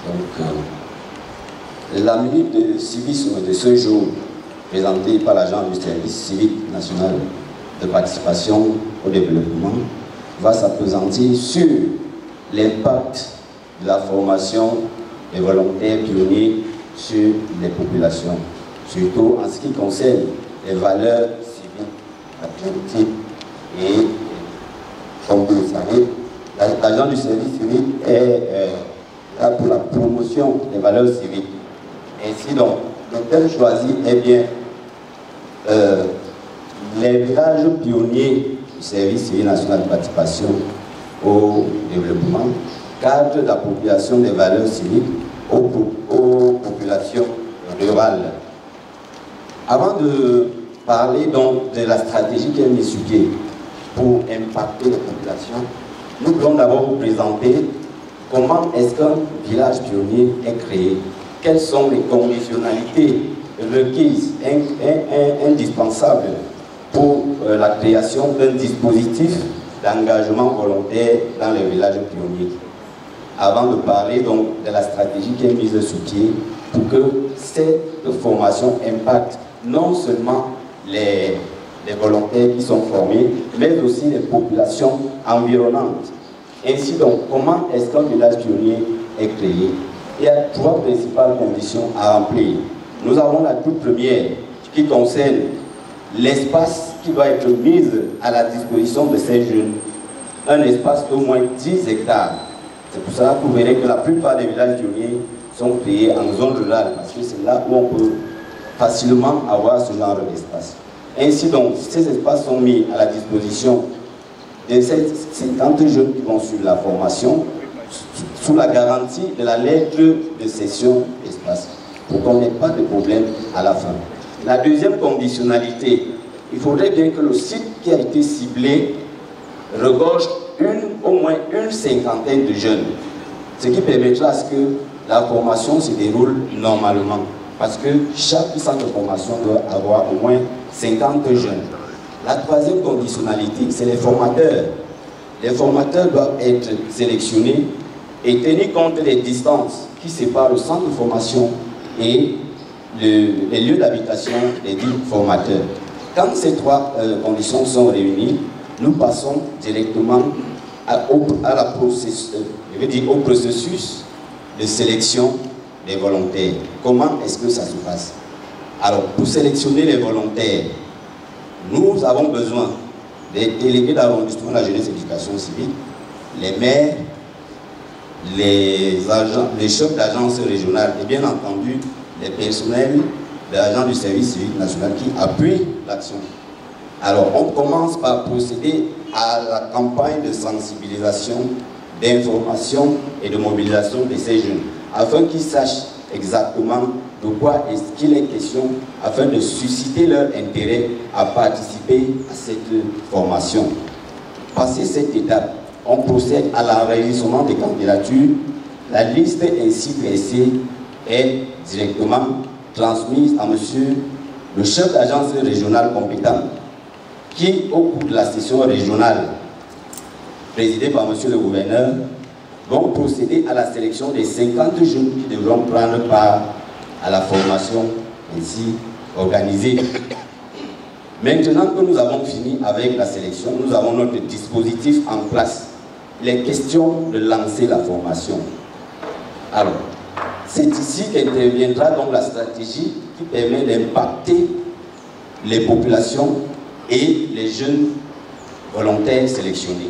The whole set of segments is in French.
Donc, la minute de civisme de ce jour, présentée par l'agent du service civique national de participation au développement, va s'appesantir sur l'impact de la formation des volontaires pionniers sur les populations, surtout en ce qui concerne les valeurs civiques, patriotiques et, comme vous le savez, l'agent du service civique est là pour la promotion des valeurs civiques. Ainsi donc, le thème choisi est bien les villages pionniers du service civil national de participation au développement, cadre d'appropriation des valeurs civiques aux populations rurales. Avant de parler donc de la stratégie qui est mise sur pied pour impacter les populations, nous voulons d'abord vous présenter comment est-ce qu'un village pionnier est créé, quelles sont les conditionnalités requises, indispensables pour la création d'un dispositif d'engagement volontaire dans les villages pionniers. Avant de parler donc de la stratégie qui est mise sur pied pour que cette formation impacte non seulement les volontaires qui sont formés, mais aussi les populations environnantes. Ainsi donc, comment est-ce qu'un village pionnier est créé? Il y a trois principales conditions à remplir. Nous avons la toute première qui concerne l'espace qui doit être mis à la disposition de ces jeunes. Un espace d'au moins 10 hectares. C'est pour cela que vous verrez que la plupart des villages pionniers sont créés en zone rurale, parce que c'est là où on peut facilement avoir ce genre d'espace. Ainsi donc, ces espaces sont mis à la disposition de ces 50 jeunes qui vont suivre la formation sous la garantie de la lettre de cession d'espace, pour qu'on n'ait pas de problème à la fin. La deuxième conditionnalité, il faudrait bien que le site qui a été ciblé regorge au moins une cinquantaine de jeunes, ce qui permettra à ce que la formation se déroule normalement, parce que chaque centre de formation doit avoir au moins 50 jeunes. La troisième conditionnalité, c'est les formateurs. Les formateurs doivent être sélectionnés et tenir compte des distances qui séparent le centre de formation et les lieux d'habitation des dits formateurs. Quand ces trois conditions sont réunies, nous passons directement au processus de sélection des volontaires. Comment est-ce que ça se passe? Alors, pour sélectionner les volontaires, nous avons besoin des délégués d'arrondissement de la jeunesse et l'éducation civique, les maires, les chefs d'agence régionale et bien entendu les personnels de l'agent du service civique national qui appuient l'action. Alors, on commence par procéder à la campagne de sensibilisation, d'information et de mobilisation de ces jeunes, afin qu'ils sachent exactement de quoi est-ce qu'il est question, afin de susciter leur intérêt à participer à cette formation. Passé cette étape, on procède à l'enregistrement des candidatures. La liste ainsi dressée est directement transmise à monsieur le chef d'agence régionale compétent, qui, au cours de la session régionale présidée par monsieur le gouverneur, vont procéder à la sélection des 50 jeunes qui devront prendre part à la formation ainsi organisée. Maintenant que nous avons fini avec la sélection, nous avons notre dispositif en place. Il est question de lancer la formation. Alors, c'est ici qu'interviendra donc la stratégie qui permet d'impacter les populations et les jeunes volontaires sélectionnés.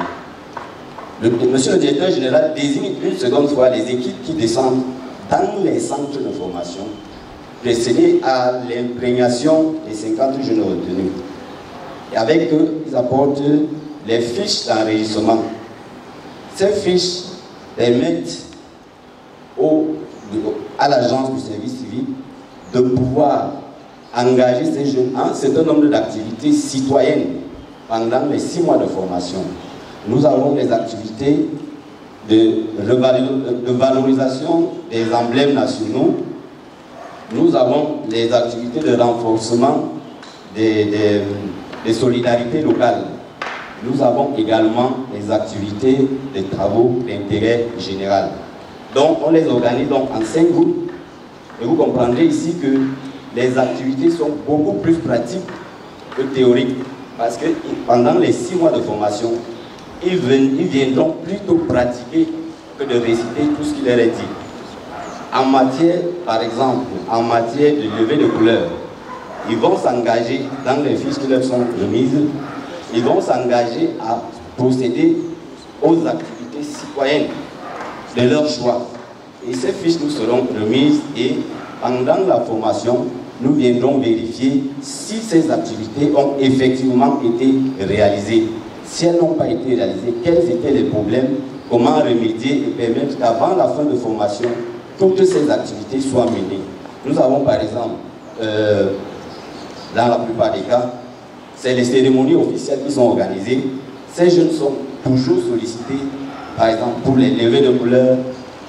Monsieur le directeur général désigne une seconde fois les équipes qui descendent dans les centres de formation, précédées à l'imprégnation des 50 jeunes retenus. Et avec eux, ils apportent les fiches d'enregistrement. Ces fiches permettent à l'agence du service civique de pouvoir engager ces jeunes en un certain nombre d'activités citoyennes pendant les 6 mois de formation. Nous avons des activités de valorisation des emblèmes nationaux. Nous avons des activités de renforcement des solidarités locales. Nous avons également des activités de travaux d'intérêt général. Donc on les organise donc en 5 groupes. Et vous comprendrez ici que les activités sont beaucoup plus pratiques que théoriques. Parce que pendant les 6 mois de formation, ils viendront plutôt pratiquer que de réciter tout ce qui leur est dit. En matière, par exemple, en matière de levée de couleurs, ils vont s'engager dans les fiches qui leur sont remises, ils vont s'engager à procéder aux activités citoyennes de leur choix. Et ces fiches nous seront remises et pendant la formation, nous viendrons vérifier si ces activités ont effectivement été réalisées. Si elles n'ont pas été réalisées, quels étaient les problèmes, comment remédier et permettre qu'avant la fin de formation, toutes ces activités soient menées. Nous avons par exemple, dans la plupart des cas, c'est les cérémonies officielles qui sont organisées. Ces jeunes sont toujours sollicités, par exemple, pour les levées de couleurs,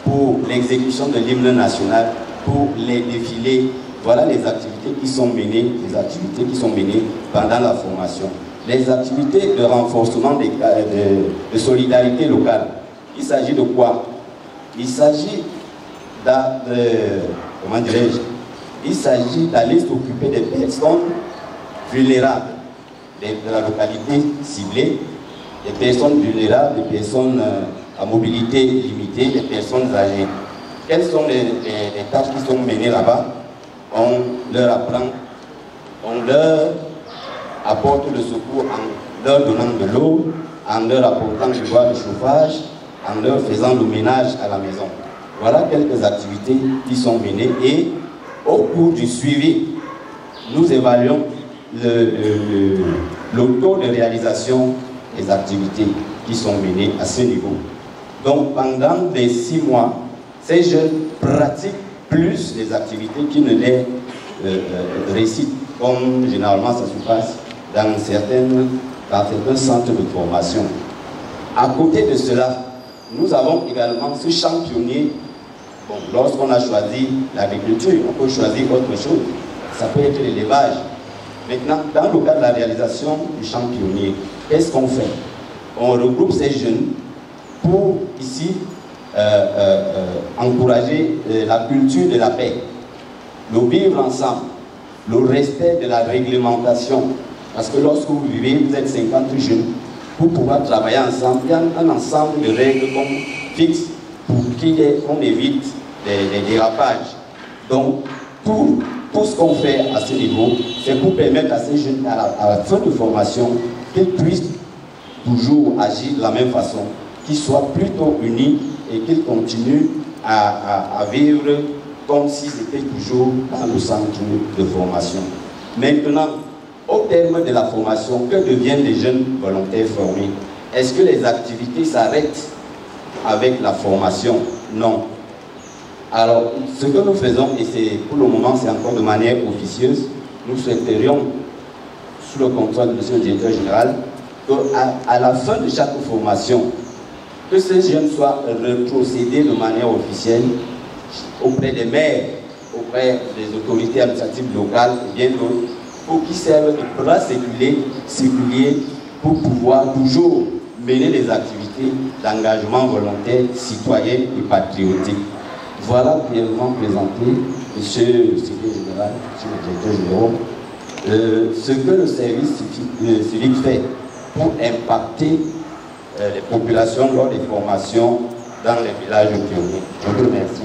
pour l'exécution de l'hymne national, pour les défilés. Voilà les activités qui sont menées, pendant la formation. Les activités de renforcement de solidarité locale. Il s'agit de quoi? Il s'agit comment dirais-je? Il s'agit d'aller s'occuper des personnes vulnérables de la localité ciblée, des personnes vulnérables, des personnes à mobilité limitée, des personnes âgées. Quelles sont les tâches qui sont menées là-bas? On leur apprend, on leur apporte le secours en leur donnant de l'eau, en leur apportant du bois de chauffage, en leur faisant le ménage à la maison. Voilà quelques activités qui sont menées et au cours du suivi, nous évaluons le taux de réalisation des activités qui sont menées à ce niveau. Donc pendant les 6 mois, ces jeunes pratiquent plus les activités qui ne les récitent, comme généralement ça se passe dans certains centres de formation. À côté de cela, nous avons également ce champ pionnier. Bon, lorsqu'on a choisi l'agriculture, on peut choisir autre chose. Ça peut être l'élevage. Maintenant, dans le cadre de la réalisation du champ pionnier, qu'est-ce qu'on fait? On regroupe ces jeunes pour ici encourager la culture de la paix, le vivre ensemble, le respect de la réglementation. Parce que lorsque vous vivez, vous êtes 50 jeunes, pour pouvoir travailler ensemble, il y a un ensemble de règles qu'on fixe pour qu'on évite les dérapages. Donc, tout ce qu'on fait à ce niveau, c'est pour permettre à ces jeunes, à la fin de formation, qu'ils puissent toujours agir de la même façon, qu'ils soient plutôt unis et qu'ils continuent à vivre comme s'ils étaient toujours dans le centre de formation. Maintenant, au terme de la formation, que deviennent les jeunes volontaires formés? Est-ce que les activités s'arrêtent avec la formation? Non. Alors, ce que nous faisons, et pour le moment c'est encore de manière officieuse, nous souhaiterions, sous le contrôle de M. le directeur général, qu'à la fin de chaque formation, que ces jeunes soient retrocédés de manière officielle auprès des maires, auprès des autorités administratives locales et bien d'autres, pour qu'ils servent de bras séculiers pour pouvoir toujours mener des activités d'engagement volontaire, citoyen et patriotique. Voilà brièvement présenté, Monsieur le secrétaire général, Monsieur le directeur général, ce que le service civique fait pour impacter les populations lors des formations dans les villages pionniers. Je vous remercie.